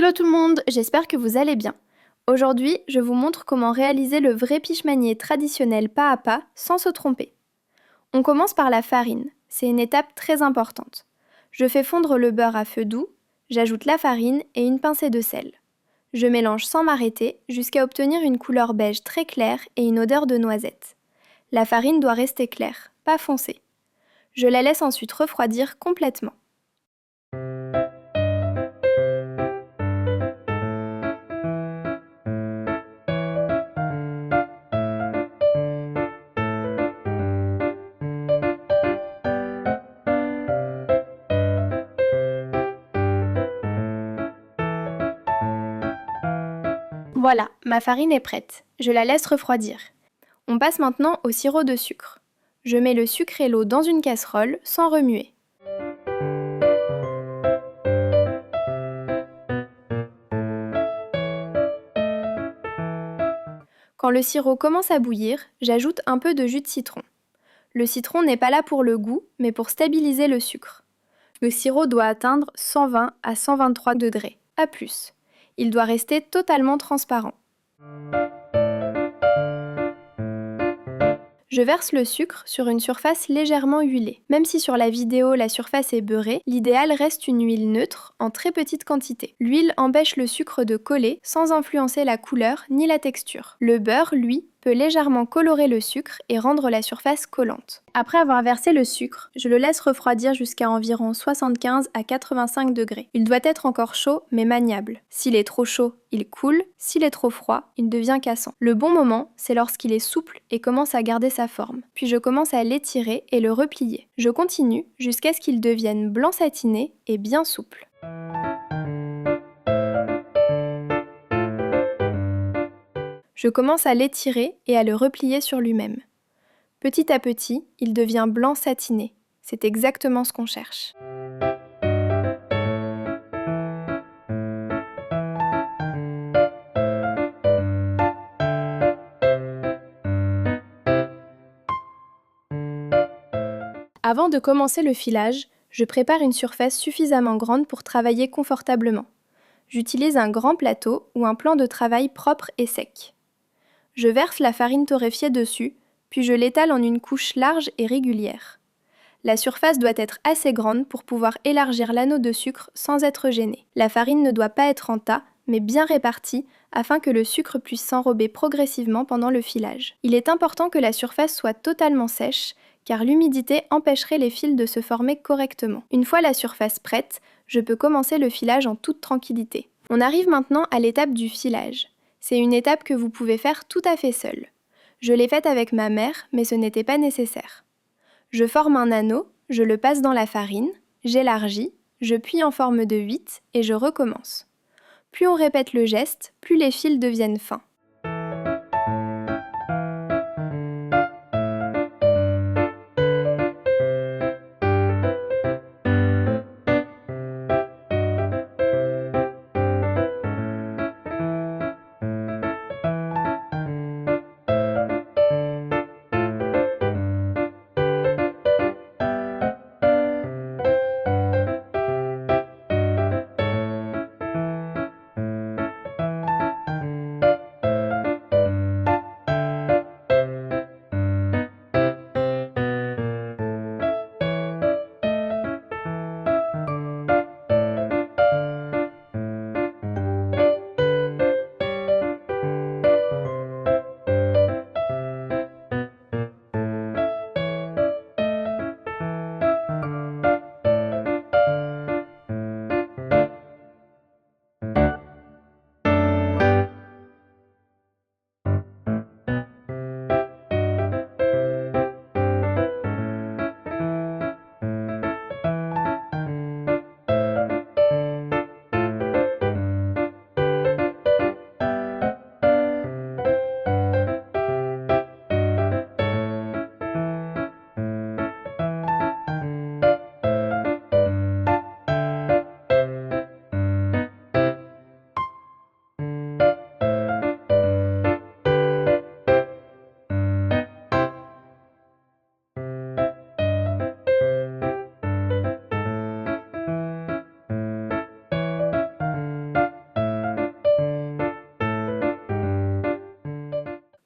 Hello tout le monde, j'espère que vous allez bien. Aujourd'hui, je vous montre comment réaliser le vrai piche-manier traditionnel pas à pas sans se tromper. On commence par la farine, c'est une étape très importante. Je fais fondre le beurre à feu doux, j'ajoute la farine et une pincée de sel. Je mélange sans m'arrêter jusqu'à obtenir une couleur beige très claire et une odeur de noisette. La farine doit rester claire, pas foncée. Je la laisse ensuite refroidir complètement. Voilà, ma farine est prête. Je la laisse refroidir. On passe maintenant au sirop de sucre. Je mets le sucre et l'eau dans une casserole sans remuer. Quand le sirop commence à bouillir, j'ajoute un peu de jus de citron. Le citron n'est pas là pour le goût, mais pour stabiliser le sucre. Le sirop doit atteindre 120 à 123 degrés, à plus. Il doit rester totalement transparent. Je verse le sucre sur une surface légèrement huilée. Même si sur la vidéo la surface est beurrée, l'idéal reste une huile neutre en très petite quantité. L'huile empêche le sucre de coller sans influencer la couleur ni la texture. Le beurre, lui, peut légèrement colorer le sucre et rendre la surface collante. Après avoir versé le sucre, je le laisse refroidir jusqu'à environ 75 à 85 degrés. Il doit être encore chaud mais maniable. S'il est trop chaud, il coule. S'il est trop froid, il devient cassant. Le bon moment, c'est lorsqu'il est souple et commence à garder sa forme. Puis je commence à l'étirer et le replier. Je continue jusqu'à ce qu'il devienne blanc satiné et bien souple. Je commence à l'étirer et à le replier sur lui-même. Petit à petit, il devient blanc satiné. C'est exactement ce qu'on cherche. Avant de commencer le filage, je prépare une surface suffisamment grande pour travailler confortablement. J'utilise un grand plateau ou un plan de travail propre et sec. Je verse la farine torréfiée dessus, puis je l'étale en une couche large et régulière. La surface doit être assez grande pour pouvoir élargir l'anneau de sucre sans être gêné. La farine ne doit pas être en tas, mais bien répartie afin que le sucre puisse s'enrober progressivement pendant le filage. Il est important que la surface soit totalement sèche, car l'humidité empêcherait les fils de se former correctement. Une fois la surface prête, je peux commencer le filage en toute tranquillité. On arrive maintenant à l'étape du filage. C'est une étape que vous pouvez faire tout à fait seul. Je l'ai faite avec ma mère, mais ce n'était pas nécessaire. Je forme un anneau, je le passe dans la farine, j'élargis, je plie en forme de 8 et je recommence. Plus on répète le geste, plus les fils deviennent fins.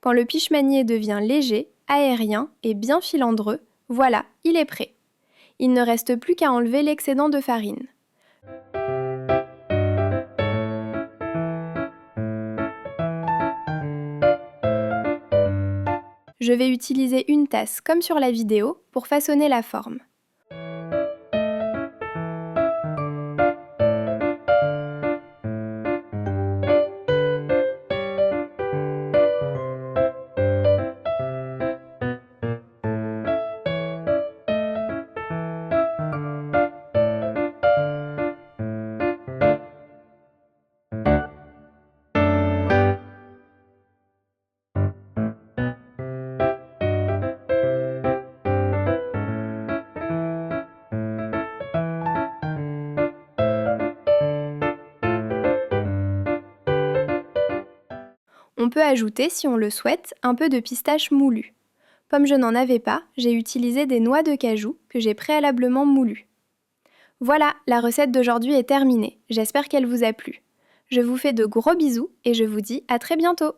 Quand le pishmanier devient léger, aérien et bien filandreux, voilà, il est prêt. Il ne reste plus qu'à enlever l'excédent de farine. Je vais utiliser une tasse comme sur la vidéo pour façonner la forme. On peut ajouter, si on le souhaite, un peu de pistache moulu. Comme je n'en avais pas, j'ai utilisé des noix de cajou que j'ai préalablement moulues. Voilà, la recette d'aujourd'hui est terminée. J'espère qu'elle vous a plu. Je vous fais de gros bisous et je vous dis à très bientôt!